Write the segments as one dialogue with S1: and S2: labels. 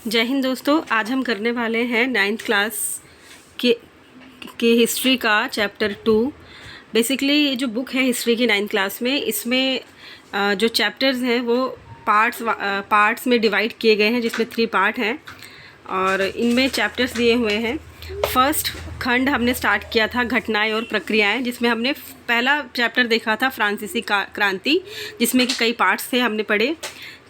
S1: जय हिंद दोस्तों। आज हम करने वाले हैं 9th क्लास के हिस्ट्री का चैप्टर 2। बेसिकली ये जो बुक है हिस्ट्री की 9th क्लास में, इसमें जो चैप्टर्स हैं वो पार्ट्स में डिवाइड किए गए हैं, जिसमें 3 पार्ट हैं और इनमें चैप्टर्स दिए हुए हैं। फर्स्ट खंड हमने स्टार्ट किया था घटनाएं और प्रक्रियाएं, जिसमें हमने पहला चैप्टर देखा था फ्रांसीसी क्रांति, जिसमें कि कई पार्ट्स थे हमने पढ़े।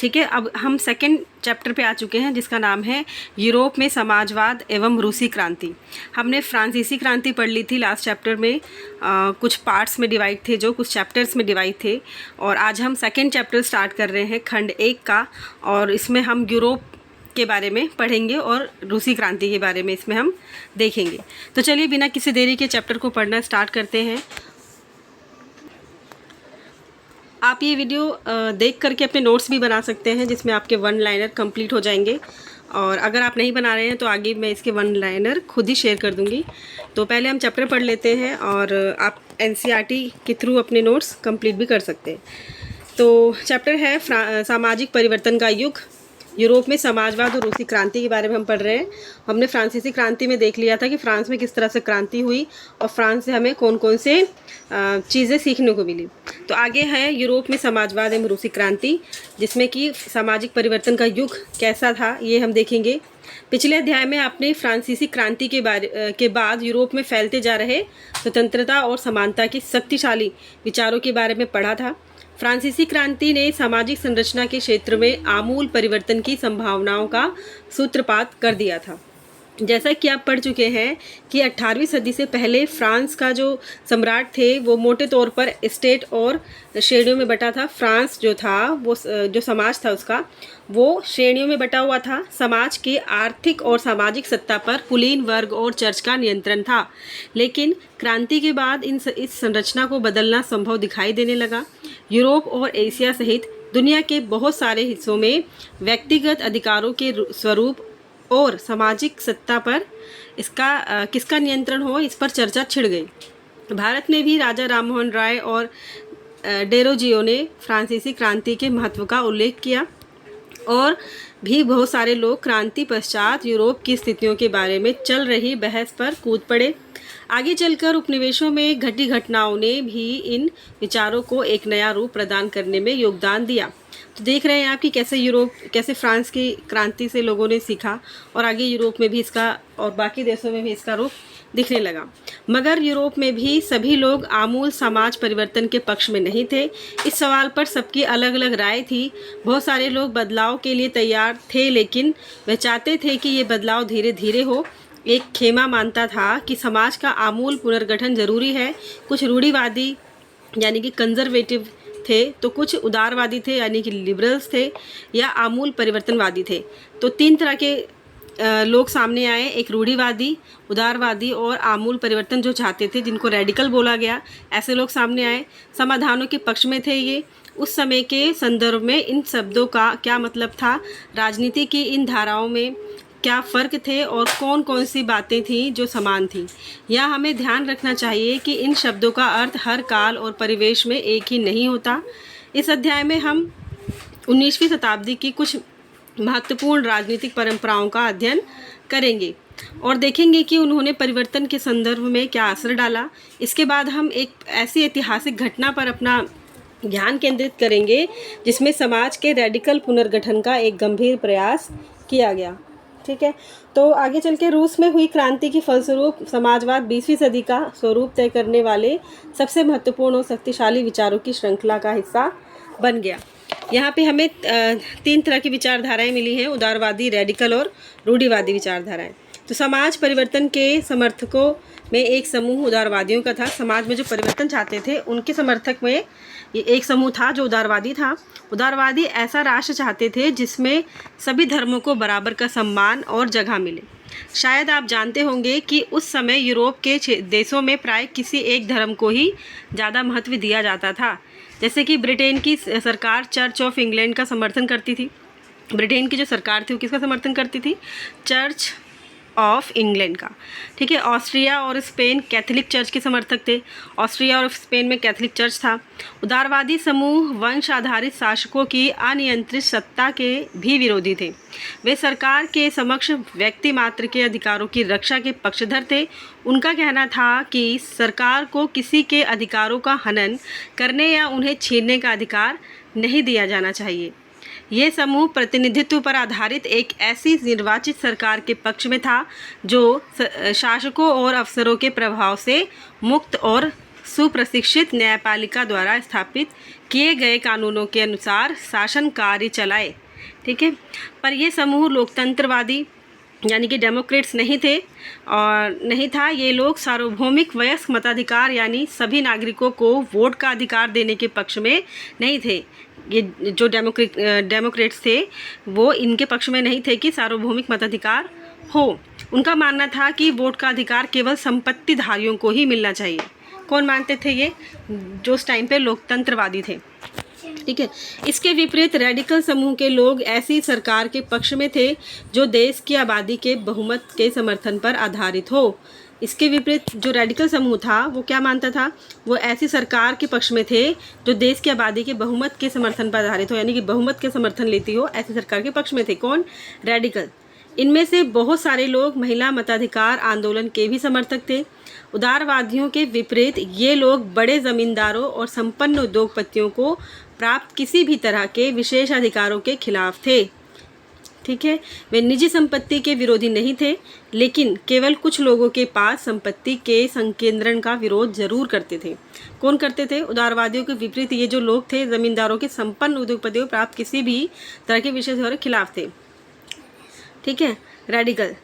S1: ठीक है, अब हम सेकंड चैप्टर पे आ चुके हैं जिसका नाम है यूरोप में समाजवाद एवं रूसी क्रांति। हमने फ्रांसीसी क्रांति पढ़ ली थी लास्ट चैप्टर में, कुछ पार्ट्स में डिवाइड थे, जो कुछ चैप्टर्स में डिवाइड थे। और आज हम सेकंड चैप्टर स्टार्ट कर रहे हैं खंड 1 का, और इसमें हम यूरोप के बारे में पढ़ेंगे और रूसी क्रांति के बारे में इसमें हम देखेंगे। तो चलिए बिना किसी देरी के चैप्टर को पढ़ना स्टार्ट करते हैं। आप ये वीडियो देख करके अपने नोट्स भी बना सकते हैं, जिसमें आपके 1 लाइनर कंप्लीट हो जाएंगे। और अगर आप नहीं बना रहे हैं तो आगे मैं इसके 1 लाइनर खुद ही शेयर कर दूंगी। तो पहले हम चैप्टर पढ़ लेते हैं और आप NCERT के थ्रू अपने नोट्स कंप्लीट भी कर सकते हैं। तो चैप्टर है सामाजिक परिवर्तन का युग, यूरोप में समाजवाद और रूसी क्रांति के बारे में हम पढ़ रहे हैं। हमने फ्रांसीसी क्रांति में देख लिया था कि फ्रांस में किस तरह से क्रांति हुई और फ्रांस से हमें कौन कौन से चीज़ें सीखने को मिली। तो आगे है यूरोप में समाजवाद एवं रूसी क्रांति, जिसमें कि सामाजिक परिवर्तन का युग कैसा था ये हम देखेंगे। पिछले अध्याय में आपने फ्रांसीसी क्रांति के बाद यूरोप में फैलते जा रहे स्वतंत्रता और समानता की शक्तिशाली विचारों के बारे में पढ़ा था। फ्रांसीसी क्रांति ने सामाजिक संरचना के क्षेत्र में आमूल परिवर्तन की संभावनाओं का सूत्रपात कर दिया था। जैसा कि आप पढ़ चुके हैं कि 18वीं सदी से पहले फ्रांस का जो सम्राट थे वो मोटे तौर पर स्टेट और श्रेणियों में बटा था। फ्रांस जो था वो जो समाज था उसका वो श्रेणियों में बटा हुआ था। समाज के आर्थिक और सामाजिक सत्ता पर कुलीन वर्ग और चर्च का नियंत्रण था। लेकिन क्रांति के बाद इस संरचना को बदलना संभव दिखाई देने लगा। यूरोप और एशिया सहित दुनिया के बहुत सारे हिस्सों में व्यक्तिगत अधिकारों के स्वरूप और सामाजिक सत्ता पर किसका नियंत्रण हो, इस पर चर्चा छिड़ गई। भारत में भी राजा राममोहन राय और डेरोजियो ने फ्रांसीसी क्रांति के महत्व का उल्लेख किया और भी बहुत सारे लोग क्रांति पश्चात यूरोप की स्थितियों के बारे में चल रही बहस पर कूद पड़े। आगे चलकर उपनिवेशों में घटी घटनाओं ने भी इन विचारों को एक नया रूप प्रदान करने में योगदान दिया। तो देख रहे हैं आप कि कैसे फ्रांस की क्रांति से लोगों ने सीखा और आगे यूरोप में भी इसका और बाकी देशों में भी इसका रूप दिखने लगा। मगर यूरोप में भी सभी लोग आमूल समाज परिवर्तन के पक्ष में नहीं थे। इस सवाल पर सबकी अलग अलग राय थी। बहुत सारे लोग बदलाव के लिए तैयार थे, लेकिन वे चाहते थे कि ये बदलाव धीरे धीरे हो। एक खेमा मानता था कि समाज का आमूल पुनर्गठन जरूरी है। कुछ रूढ़िवादी यानी कि कंजर्वेटिव थे, तो कुछ उदारवादी थे यानी कि लिबरल्स थे, या आमूल परिवर्तनवादी थे। तो 3 तरह के लोग सामने आए, एक रूढ़िवादी, उदारवादी और आमूल परिवर्तन जो चाहते थे, जिनको रेडिकल बोला गया। ऐसे लोग सामने आए। समाधानों के पक्ष में थे ये। उस समय के संदर्भ में इन शब्दों का क्या मतलब था, राजनीति की इन धाराओं में क्या फ़र्क थे और कौन कौन सी बातें थीं जो समान थीं। यह हमें ध्यान रखना चाहिए कि इन शब्दों का अर्थ हर काल और परिवेश में एक ही नहीं होता। इस अध्याय में हम 19वीं शताब्दी की कुछ महत्वपूर्ण राजनीतिक परंपराओं का अध्ययन करेंगे और देखेंगे कि उन्होंने परिवर्तन के संदर्भ में क्या असर डाला। इसके बाद हम एक ऐसी ऐतिहासिक घटना पर अपना ध्यान केंद्रित करेंगे जिसमें समाज के रेडिकल पुनर्गठन का एक गंभीर प्रयास किया गया। ठीक है, तो आगे चल के रूस में हुई क्रांति की फलस्वरूप समाजवाद 20वीं सदी का स्वरूप तय करने वाले सबसे महत्वपूर्ण और शक्तिशाली विचारों की श्रृंखला का हिस्सा बन गया। यहाँ पे हमें 3 तरह की विचारधाराएं मिली हैं, उदारवादी, रेडिकल और रूढ़िवादी विचारधाराएं। तो समाज परिवर्तन के समर्थकों में एक समूह उदारवादियों का था। समाज में जो परिवर्तन चाहते थे उनके समर्थक में ये एक समूह था जो उदारवादी था। उदारवादी ऐसा राष्ट्र चाहते थे जिसमें सभी धर्मों को बराबर का सम्मान और जगह मिले। शायद आप जानते होंगे कि उस समय यूरोप के देशों में प्राय किसी एक धर्म को ही ज़्यादा महत्व दिया जाता था। जैसे कि ब्रिटेन की सरकार चर्च ऑफ इंग्लैंड का समर्थन करती थी। ब्रिटेन की जो सरकार थी वो किसका समर्थन करती थी? चर्च ऑफ इंग्लैंड का। ठीक है, ऑस्ट्रिया और स्पेन कैथोलिक चर्च के समर्थक थे। ऑस्ट्रिया और स्पेन में कैथोलिक चर्च था। उदारवादी समूह वंश आधारित शासकों की अनियंत्रित सत्ता के भी विरोधी थे। वे सरकार के समक्ष व्यक्ति मात्र के अधिकारों की रक्षा के पक्षधर थे। उनका कहना था कि सरकार को किसी के अधिकारों का हनन करने या उन्हें छीनने का अधिकार नहीं दिया जाना चाहिए। ये समूह प्रतिनिधित्व पर आधारित एक ऐसी निर्वाचित सरकार के पक्ष में था जो शासकों और अफसरों के प्रभाव से मुक्त और सुप्रशिक्षित न्यायपालिका द्वारा स्थापित किए गए कानूनों के अनुसार शासन कार्य चलाए। ठीक है, पर ये समूह लोकतंत्रवादी यानी कि डेमोक्रेट्स नहीं थे और नहीं था। ये लोग सार्वभौमिक वयस्क मताधिकार यानी सभी नागरिकों को वोट का अधिकार देने के पक्ष में नहीं थे। ये जो डेमोक्रेट्स थे वो इनके पक्ष में नहीं थे कि सार्वभौमिक मताधिकार हो। उनका मानना था कि वोट का अधिकार केवल संपत्तिधारियों को ही मिलना चाहिए। कौन मानते थे ये? जो उस टाइम पे लोकतंत्रवादी थे। ठीक है, इसके विपरीत रेडिकल समूह के लोग ऐसी सरकार के पक्ष में थे जो देश की आबादी के बहुमत के समर्थन पर आधारित हो। इसके विपरीत जो रेडिकल समूह था वो क्या मानता था? वो ऐसी सरकार के पक्ष में थे जो देश की आबादी के बहुमत के समर्थन पर आधारित हो, यानी कि बहुमत के समर्थन लेती हो, ऐसी सरकार के पक्ष में थे। कौन? रेडिकल। इनमें से बहुत सारे लोग महिला मताधिकार आंदोलन के भी समर्थक थे। उदारवादियों के विपरीत ये लोग बड़े जमींदारों और संपन्न उद्योगपतियों को प्राप्त किसी भी तरह के विशेष अधिकारों के खिलाफ थे। ठीक है, वे निजी संपत्ति के विरोधी नहीं थे, लेकिन केवल कुछ लोगों के पास संपत्ति के संकेंद्रण का विरोध जरूर करते थे। कौन करते थे? उदारवादियों के विपरीत ये जो लोग थे जमींदारों के संपन्न उद्योगपतियों को प्राप्त किसी भी तरह के विशेष अधिकारों के खिलाफ थे। ठीक है, रेडिकल।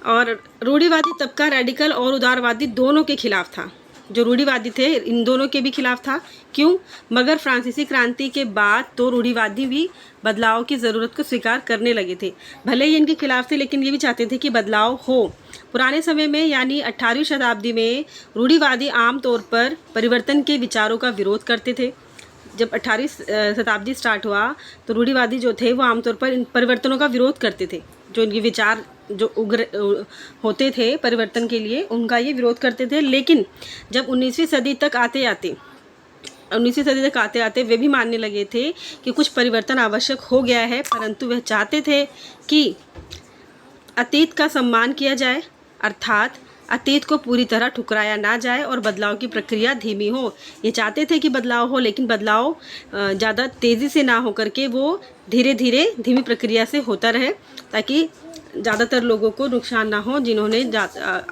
S1: और रूढ़िवादी तबका रेडिकल और उदारवादी दोनों के खिलाफ था। जो रूढ़िवादी थे इन दोनों के भी खिलाफ था। क्यों? मगर फ्रांसीसी क्रांति के बाद तो रूढ़िवादी भी बदलाव की ज़रूरत को स्वीकार करने लगे थे। भले ही इनके खिलाफ थे लेकिन ये भी चाहते थे कि बदलाव हो। पुराने समय में यानी 18वीं शताब्दी में रूढ़िवादी आमतौर पर परिवर्तन के विचारों का विरोध करते थे। जब 18वीं शताब्दी स्टार्ट हुआ तो रूढ़िवादी जो थे वो आमतौर पर इन परिवर्तनों का विरोध करते थे। जो इनके विचार जो उग्र होते थे परिवर्तन के लिए उनका ये विरोध करते थे। लेकिन जब 19वीं सदी तक आते आते वे भी मानने लगे थे कि कुछ परिवर्तन आवश्यक हो गया है, परंतु वह चाहते थे कि अतीत का सम्मान किया जाए, अर्थात अतीत को पूरी तरह ठुकराया ना जाए और बदलाव की प्रक्रिया धीमी हो। ये चाहते थे कि बदलाव हो, लेकिन बदलाव ज़्यादा तेज़ी से ना हो करके वो धीरे धीरे धीमी प्रक्रिया से होता रहे, ताकि ज़्यादातर लोगों को नुकसान ना हो जिन्होंने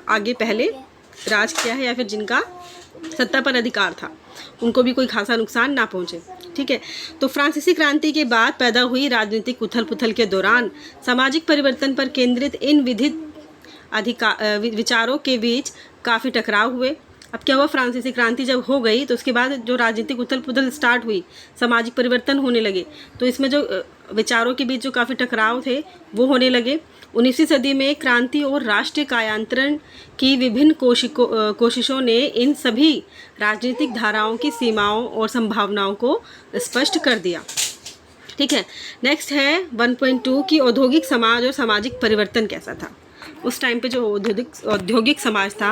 S1: आगे पहले राज किया है या फिर जिनका सत्ता पर अधिकार था, उनको भी कोई खासा नुकसान ना पहुंचे। ठीक है, तो फ्रांसीसी क्रांति के बाद पैदा हुई राजनीतिक उथल पुथल के दौरान सामाजिक परिवर्तन पर केंद्रित इन विधित विचारों के बीच काफ़ी टकराव हुए। अब क्या हुआ? फ्रांसीसी क्रांति जब हो गई तो उसके बाद जो राजनीतिक उथल पुथल स्टार्ट हुई, सामाजिक परिवर्तन होने लगे, तो इसमें जो विचारों के बीच जो काफ़ी टकराव थे वो होने लगे। 19वीं सदी में क्रांति और राष्ट्रीय कायांतरण की विभिन्न कोशिशों ने इन सभी राजनीतिक धाराओं की सीमाओं और संभावनाओं को स्पष्ट कर दिया। ठीक है, नेक्स्ट है 1.2 की औद्योगिक समाज और सामाजिक परिवर्तन कैसा था। उस टाइम पे जो औद्योगिक समाज था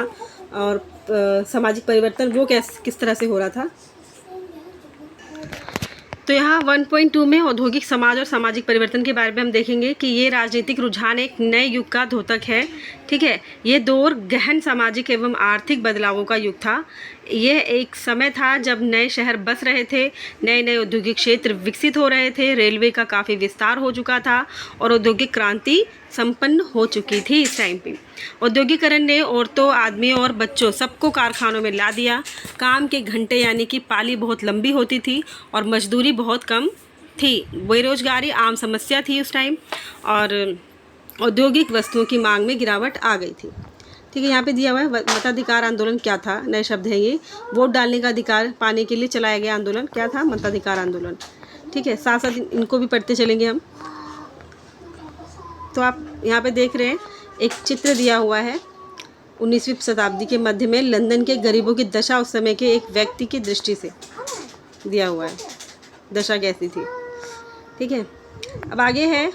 S1: और सामाजिक परिवर्तन वो किस तरह से हो रहा था। तो यहाँ 1.2 में औद्योगिक समाज और सामाजिक परिवर्तन के बारे में हम देखेंगे कि ये राजनीतिक रुझान एक नए युग का द्योतक है। ठीक है, ये दौर गहन सामाजिक एवं आर्थिक बदलावों का युग था। यह एक समय था जब नए शहर बस रहे थे, नए नए औद्योगिक क्षेत्र विकसित हो रहे थे, रेलवे का काफ़ी विस्तार हो चुका था और औद्योगिक क्रांति संपन्न हो चुकी थी। इस टाइम पे औद्योगिकरण ने औरतों, आदमियों और बच्चों सबको कारखानों में ला दिया। काम के घंटे यानी कि पाली बहुत लंबी होती थी और मजदूरी बहुत कम थी। बेरोजगारी आम समस्या थी उस टाइम और औद्योगिक वस्तुओं की मांग में गिरावट आ गई थी। ठीक है, यहाँ पे दिया हुआ है मताधिकार आंदोलन क्या था। नए शब्द है ये। वोट डालने का अधिकार पाने के लिए चलाया गया आंदोलन क्या था? मताधिकार आंदोलन। ठीक है, साथ साथ इनको भी पढ़ते चलेंगे हम। तो आप यहाँ पे देख रहे हैं एक चित्र दिया हुआ है 19वीं शताब्दी के मध्य में लंदन के गरीबों की दशा उस समय के एक व्यक्ति की दृष्टि से दिया हुआ है, दशा कैसी थी। ठीक है, अब आगे है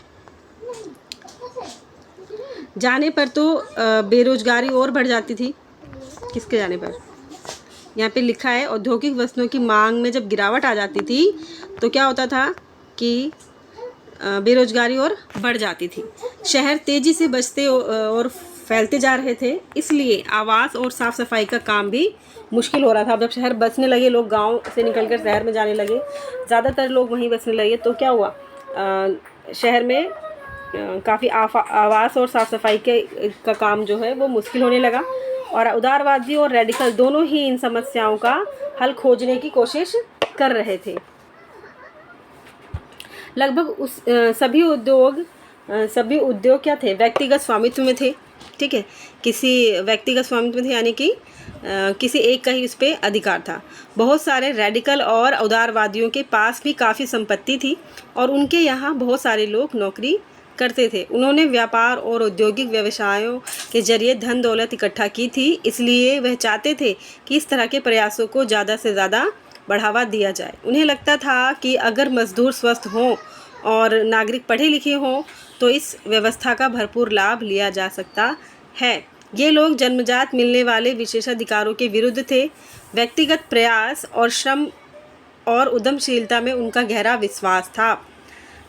S1: जाने पर तो बेरोजगारी और बढ़ जाती थी। किसके जाने पर? यहाँ पे लिखा है औद्योगिक वस्तुओं की मांग में जब गिरावट आ जाती थी तो क्या होता था कि बेरोजगारी और बढ़ जाती थी। शहर तेज़ी से बचते और फैलते जा रहे थे, इसलिए आवास और साफ़ सफाई का काम भी मुश्किल हो रहा था। अब जब शहर बसने लगे, लोग गांव से निकलकर शहर में जाने लगे, ज़्यादातर लोग वहीं बसने लगे, तो क्या हुआ, शहर में काफ़ी आवास और साफ़ सफाई का काम जो है वो मुश्किल होने लगा। और उदारवादी और रेडिकल दोनों ही इन समस्याओं का हल खोजने की कोशिश कर रहे थे। लगभग सभी उद्योग क्या थे? व्यक्तिगत स्वामित्व में थे। ठीक है, किसी व्यक्तिगत स्वामित्व में थे, यानी कि किसी एक का ही उस पर अधिकार था। बहुत सारे रेडिकल और उदारवादियों के पास भी काफ़ी संपत्ति थी और उनके यहाँ बहुत सारे लोग नौकरी करते थे। उन्होंने व्यापार और औद्योगिक व्यवसायों के जरिए धन दौलत इकट्ठा की थी, इसलिए वह चाहते थे कि इस तरह के प्रयासों को ज़्यादा से ज़्यादा बढ़ावा दिया जाए। उन्हें लगता था कि अगर मजदूर स्वस्थ हों और नागरिक पढ़े लिखे हों तो इस व्यवस्था का भरपूर लाभ लिया जा सकता है। ये लोग जन्मजात मिलने वाले विशेषाधिकारों के विरुद्ध थे। व्यक्तिगत प्रयास और श्रम और उद्यमशीलता में उनका गहरा विश्वास था।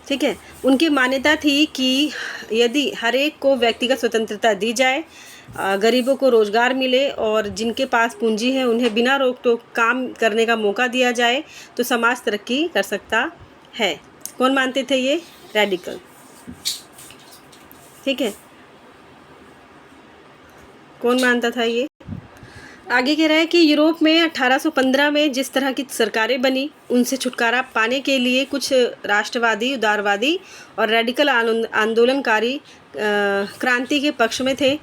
S1: ठीक है, उनकी मान्यता थी कि यदि हर एक को व्यक्तिगत स्वतंत्रता दी जाए, गरीबों को रोज़गार मिले और जिनके पास पूंजी है उन्हें बिना रोक टोक काम करने का मौका दिया जाए तो समाज तरक्की कर सकता है। कौन मानते थे ये? रेडिकल। ठीक है, कौन मानता था ये? आगे कह रहा है कि यूरोप में 1815 में जिस तरह की सरकारें बनी, उनसे छुटकारा पाने के लिए कुछ राष्ट्रवादी, उदारवादी और रेडिकल आंदोलनकारी क्रांति के पक्ष में थे।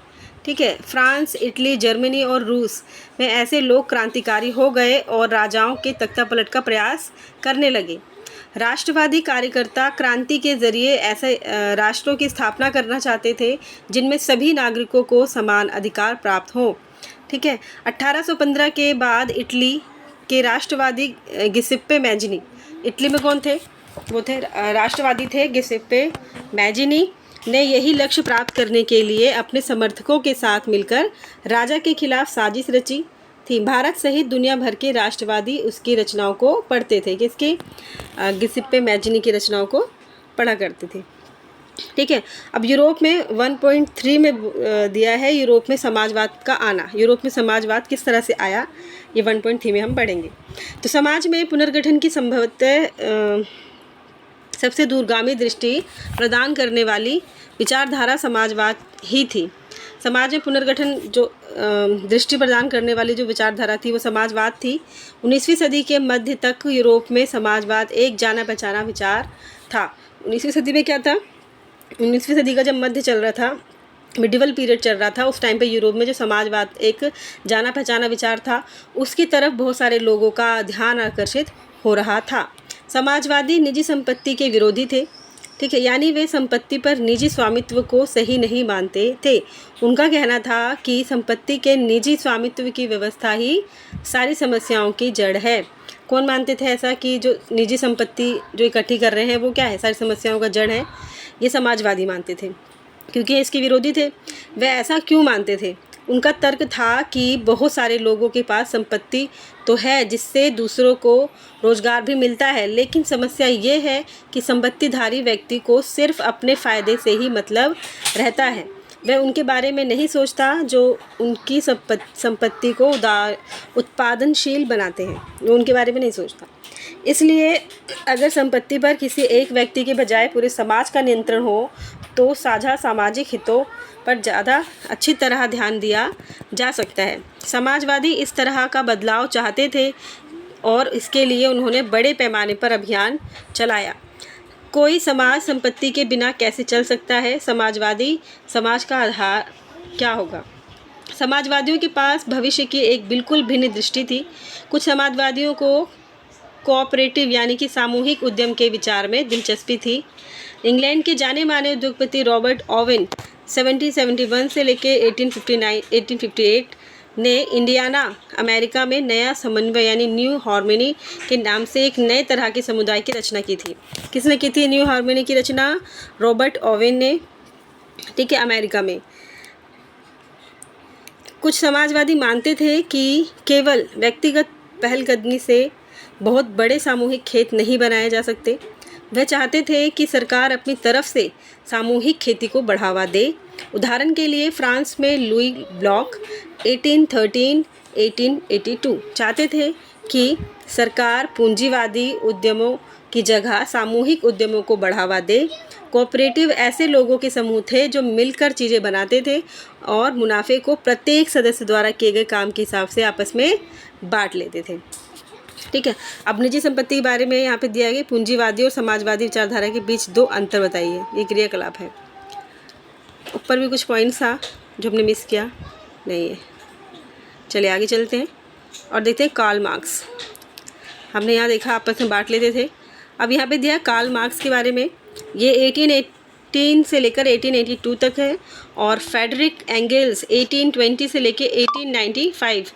S1: ठीक है, फ्रांस, इटली, जर्मनी और रूस में ऐसे लोग क्रांतिकारी हो गए और राजाओं के तख्तापलट का प्रयास करने लगे। राष्ट्रवादी कार्यकर्ता क्रांति के जरिए ऐसे राष्ट्रों की स्थापना करना चाहते थे जिनमें सभी नागरिकों को समान अधिकार प्राप्त हो। ठीक है, 1815 के बाद इटली के राष्ट्रवादी गिसेप्पे मैजिनी, इटली में कौन थे? वो थे राष्ट्रवादी थे गिसेप्पे मैजिनी, ने यही लक्ष्य प्राप्त करने के लिए अपने समर्थकों के साथ मिलकर राजा के खिलाफ साजिश रची थी। भारत सहित दुनिया भर के राष्ट्रवादी उसकी रचनाओं को पढ़ते थे। किसकी? गिसेप्पे मैजिनी की रचनाओं को पढ़ा करते थे। ठीक है, अब यूरोप में 1.3 में दिया है यूरोप में समाजवाद का आना। यूरोप में समाजवाद किस तरह से आया, ये 1.3 में हम पढ़ेंगे। तो समाज में पुनर्गठन की संभवतः सबसे दूरगामी दृष्टि प्रदान करने वाली विचारधारा समाजवाद ही थी। समाज में पुनर्गठन जो दृष्टि प्रदान करने वाली जो विचारधारा थी वो समाजवाद थी। 19वीं सदी के मध्य तक यूरोप में समाजवाद एक जाना पहचाना विचार था। 19वीं सदी में क्या था? 19वीं सदी का जब मध्य चल रहा था, मिडिवल पीरियड चल रहा था, उस टाइम पे यूरोप में जो समाजवाद एक जाना पहचाना विचार था, उसकी तरफ बहुत सारे लोगों का ध्यान आकर्षित हो रहा था। समाजवादी निजी संपत्ति के विरोधी थे। ठीक है, यानी वे संपत्ति पर निजी स्वामित्व को सही नहीं मानते थे। उनका कहना था कि संपत्ति के निजी स्वामित्व की व्यवस्था ही सारी समस्याओं की जड़ है। कौन मानते थे ऐसा कि जो निजी संपत्ति जो इकट्ठी कर रहे हैं वो क्या है, सारी समस्याओं का जड़ है? ये समाजवादी मानते थे, क्योंकि इसके विरोधी थे। वे ऐसा क्यों मानते थे? उनका तर्क था कि बहुत सारे लोगों के पास संपत्ति तो है जिससे दूसरों को रोज़गार भी मिलता है, लेकिन समस्या ये है कि संपत्तिधारी व्यक्ति को सिर्फ अपने फ़ायदे से ही मतलब रहता है। वह उनके बारे में नहीं सोचता जो उनकी संपत्ति को उत्पादनशील बनाते हैं, वो उनके बारे में नहीं सोचता। इसलिए अगर संपत्ति पर किसी एक व्यक्ति के बजाय पूरे समाज का नियंत्रण हो तो साझा सामाजिक हितों पर ज़्यादा अच्छी तरह ध्यान दिया जा सकता है। समाजवादी इस तरह का बदलाव चाहते थे और इसके लिए उन्होंने बड़े पैमाने पर अभियान चलाया। कोई समाज संपत्ति के बिना कैसे चल सकता है? समाजवादी समाज का आधार क्या होगा? समाजवादियों के पास भविष्य की एक बिल्कुल भिन्न दृष्टि थी। कुछ समाजवादियों को कोऑपरेटिव यानी कि सामूहिक उद्यम के विचार में दिलचस्पी थी। इंग्लैंड के जाने माने उद्योगपति रॉबर्ट ओवेन 1771 से लेकर 1858 ने इंडियाना अमेरिका में नया समन्वय यानी न्यू हार्मनी के नाम से एक नए तरह के समुदाय की रचना की थी। किसने की थी न्यू हार्मनी की रचना? रॉबर्ट ओवेन ने। ठीक है, अमेरिका में कुछ समाजवादी मानते थे कि केवल व्यक्तिगत पहलकदमी से बहुत बड़े सामूहिक खेत नहीं बनाए जा सकते। वह चाहते थे कि सरकार अपनी तरफ से सामूहिक खेती को बढ़ावा दे। उदाहरण के लिए फ्रांस में लुई ब्लॉक 1813-1882 चाहते थे कि सरकार पूंजीवादी उद्यमों की जगह सामूहिक उद्यमों को बढ़ावा दे। कोऑपरेटिव ऐसे लोगों के समूह थे जो मिलकर चीज़ें बनाते थे और मुनाफे को प्रत्येक सदस्य द्वारा किए गए काम के हिसाब से आपस में बांट लेते थे। ठीक है, अब निजी संपत्ति के बारे में यहाँ पे दिया गया पूंजीवादी और समाजवादी विचारधारा के बीच 2 अंतर बताइए। ये क्रियाकलाप है। ऊपर भी कुछ पॉइंट्स था जो हमने मिस किया नहीं है। चलिए आगे चलते हैं और देखते हैं कार्ल मार्क्स। हमने यहाँ देखा आपस में बांट लेते थे। अब यहाँ पे दिया कार्ल मार्क्स के बारे में। ये 1818 से लेकर 1882 तक है और फ्रेडरिक एंगल्स 1820 से लेकर 1895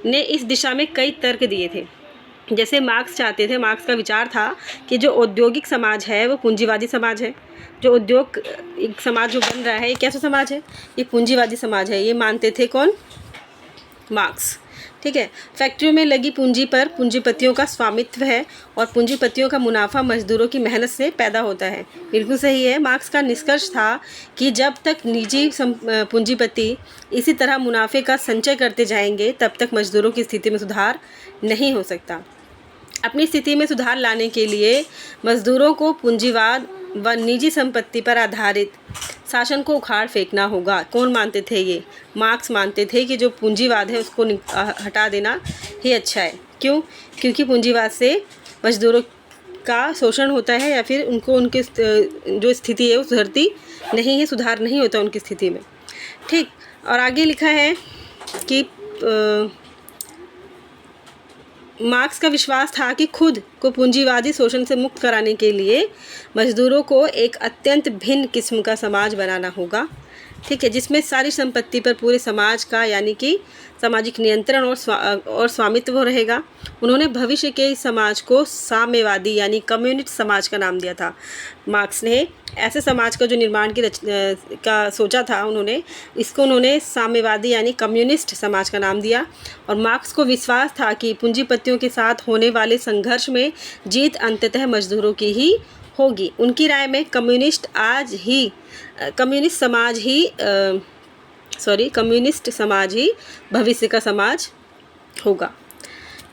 S1: ने इस दिशा में कई तर्क दिए थे। जैसे मार्क्स चाहते थे, मार्क्स का विचार था कि जो औद्योगिक समाज है वो पूंजीवादी समाज है। जो उद्योग एक समाज जो बन रहा है ये कैसा समाज है? ये पूंजीवादी समाज है। ये मानते थे कौन? मार्क्स। ठीक है, फैक्ट्रियों में लगी पूंजी पर पूंजीपतियों का स्वामित्व है और पूंजीपतियों का मुनाफा मजदूरों की मेहनत से पैदा होता है। बिल्कुल सही है। मार्क्स का निष्कर्ष था कि जब तक निजी पूंजीपति इसी तरह मुनाफे का संचय करते जाएंगे तब तक मजदूरों की स्थिति में सुधार नहीं हो सकता। अपनी स्थिति में सुधार लाने के लिए मजदूरों को पूंजीवाद व निजी संपत्ति पर आधारित शासन को उखाड़ फेंकना होगा। कौन मानते थे? ये मार्क्स मानते थे कि जो पूंजीवाद है उसको हटा देना ही अच्छा है। क्यों? क्योंकि पूंजीवाद से मजदूरों का शोषण होता है या फिर उनको उनके जो स्थिति है वो सुधरती नहीं है, सुधार नहीं होता उनकी स्थिति में। ठीक, और आगे लिखा है कि मार्क्स का विश्वास था कि खुद को पूंजीवादी शोषण से मुक्त कराने के लिए मजदूरों को एक अत्यंत भिन्न किस्म का समाज बनाना होगा। ठीक है, जिसमें सारी संपत्ति पर पूरे समाज का यानी कि सामाजिक नियंत्रण और स्वामित्व रहेगा। उन्होंने भविष्य के इस समाज को साम्यवादी यानी कम्युनिस्ट समाज का नाम दिया था। मार्क्स ने ऐसे समाज का जो निर्माण का सोचा था उन्होंने साम्यवादी यानी कम्युनिस्ट समाज का नाम दिया। और मार्क्स को विश्वास था कि पूंजीपतियों के साथ होने वाले संघर्ष में जीत अंततः मजदूरों की ही होगी। उनकी राय में कम्युनिस्ट समाज ही भविष्य का समाज होगा।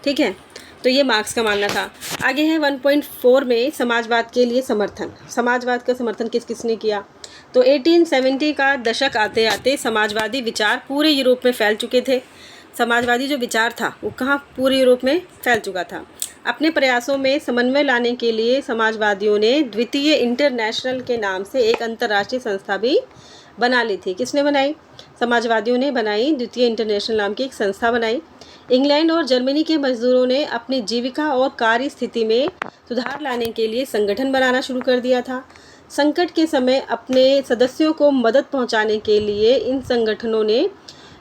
S1: ठीक है, तो ये मार्क्स का मानना था। आगे है 1.4 में समाजवाद के लिए समर्थन। समाजवाद का समर्थन किस किसने किया? तो 1870 का दशक आते आते समाजवादी विचार पूरे यूरोप में फैल चुके थे। समाजवादी जो विचार था वो कहाँ? पूरे यूरोप में फैल चुका था। अपने प्रयासों में समन्वय लाने के लिए समाजवादियों ने द्वितीय इंटरनेशनल के नाम से एक अंतर्राष्ट्रीय संस्था भी बना ली थी। किसने बनाई? समाजवादियों ने बनाई। द्वितीय इंटरनेशनल नाम की एक संस्था बनाई। इंग्लैंड और जर्मनी के मजदूरों ने अपनी जीविका और कार्य स्थिति में सुधार लाने के लिए संगठन बनाना शुरू कर दिया था। संकट के समय अपने सदस्यों को मदद पहुंचाने के लिए इन संगठनों ने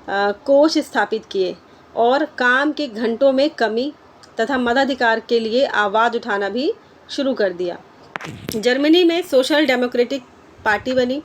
S1: कोष स्थापित किए और काम के घंटों में कमी तथा मताधिकार के लिए आवाज़ उठाना भी शुरू कर दिया। जर्मनी में सोशल डेमोक्रेटिक पार्टी बनी,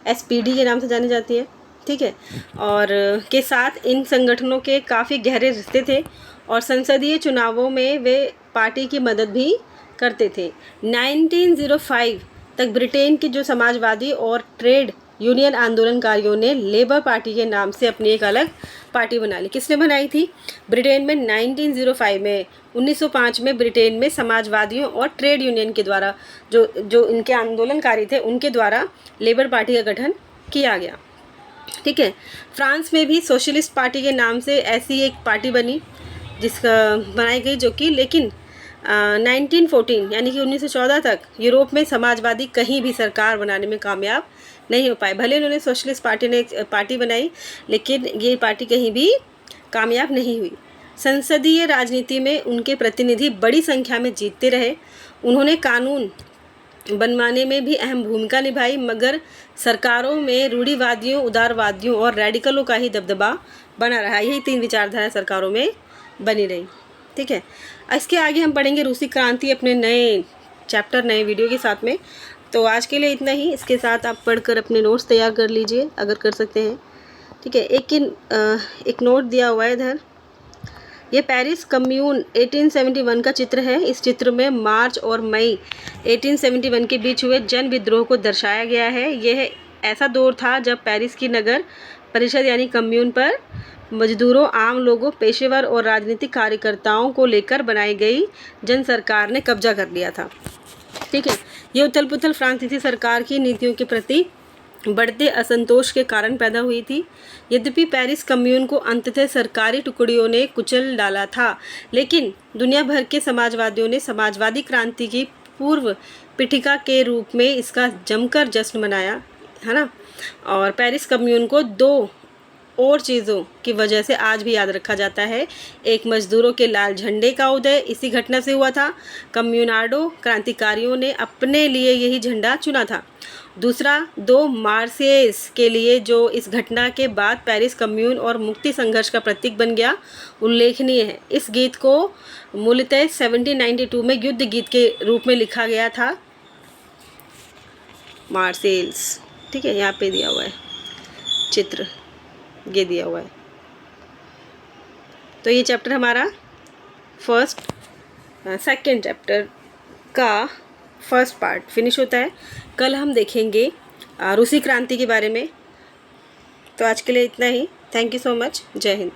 S1: SPD के नाम से जानी जाती है। ठीक है, और के साथ इन संगठनों के काफ़ी गहरे रिश्ते थे और संसदीय चुनावों में वे पार्टी की मदद भी करते थे। 1905 तक ब्रिटेन के जो समाजवादी और ट्रेड यूनियन आंदोलनकारियों ने लेबर पार्टी के नाम से अपनी एक अलग पार्टी बना ली। किसने बनाई थी? ब्रिटेन में 1905 में 1905 में ब्रिटेन में समाजवादियों और ट्रेड यूनियन के द्वारा जो इनके आंदोलनकारी थे उनके द्वारा लेबर पार्टी का गठन किया गया। ठीक है, फ्रांस में भी सोशलिस्ट पार्टी के नाम से ऐसी एक पार्टी बनी बनाई गई जो कि लेकिन 1914 यानी कि 1914 तक यूरोप में समाजवादी कहीं भी सरकार बनाने में कामयाब नहीं हो पाए। भले उन्होंने सोशलिस्ट पार्टी ने एक पार्टी बनाई लेकिन ये पार्टी कहीं भी कामयाब नहीं हुई। संसदीय राजनीति में उनके प्रतिनिधि बड़ी संख्या में जीतते रहे। उन्होंने कानून बनवाने में भी अहम भूमिका निभाई, मगर सरकारों में रूढ़िवादियों, उदारवादियों और रेडिकलों का ही दबदबा बना रहा। यही 3 विचारधारा सरकारों में बनी रही। ठीक है, इसके आगे हम पढ़ेंगे रूसी क्रांति अपने नए चैप्टर, नए वीडियो के साथ में। तो आज के लिए इतना ही। इसके साथ आप पढ़कर अपने नोट्स तैयार कर लीजिए अगर कर सकते हैं। ठीक है। एक नोट दिया हुआ है इधर, ये पेरिस कम्यून 1871 का चित्र है। इस चित्र में मार्च और मई 1871 के बीच हुए जन विद्रोह को दर्शाया गया है। यह ऐसा दौर था जब पेरिस की नगर परिषद यानी कम्यून पर मजदूरों, आम लोगों, पेशेवर और राजनीतिक कार्यकर्ताओं को लेकर बनाई गई जन सरकार ने कब्जा कर लिया था। ठीक है। ये उथल पुथल फ्रांसीसी सरकार की नीतियों के प्रति बढ़ते असंतोष के कारण पैदा हुई थी। यद्यपि पेरिस कम्यून को अंततः सरकारी टुकड़ियों ने कुचल डाला था, लेकिन दुनिया भर के समाजवादियों ने समाजवादी क्रांति की पूर्व पीठिका के रूप में इसका जमकर जश्न मनाया, है ना। और पेरिस कम्यून को दो और चीज़ों की वजह से आज भी याद रखा जाता है। एक, मजदूरों के लाल झंडे का उदय इसी घटना से हुआ था। कम्यूनार्डो क्रांतिकारियों ने अपने लिए यही झंडा चुना था। दूसरा, दो मार्सेल्स के लिए जो इस घटना के बाद पेरिस कम्यून और मुक्ति संघर्ष का प्रतीक बन गया, उल्लेखनीय है। इस गीत को मूलतः 1792 में युद्ध गीत के रूप में लिखा गया था, मार्सेल्स। ठीक है, यहाँ पे दिया हुआ है चित्र, ये दिया हुआ है। तो ये चैप्टर हमारा सेकंड चैप्टर का फर्स्ट पार्ट फिनिश होता है। कल हम देखेंगे रूसी क्रांति के बारे में। तो आज के लिए इतना ही। Thank you so much. जय हिंद।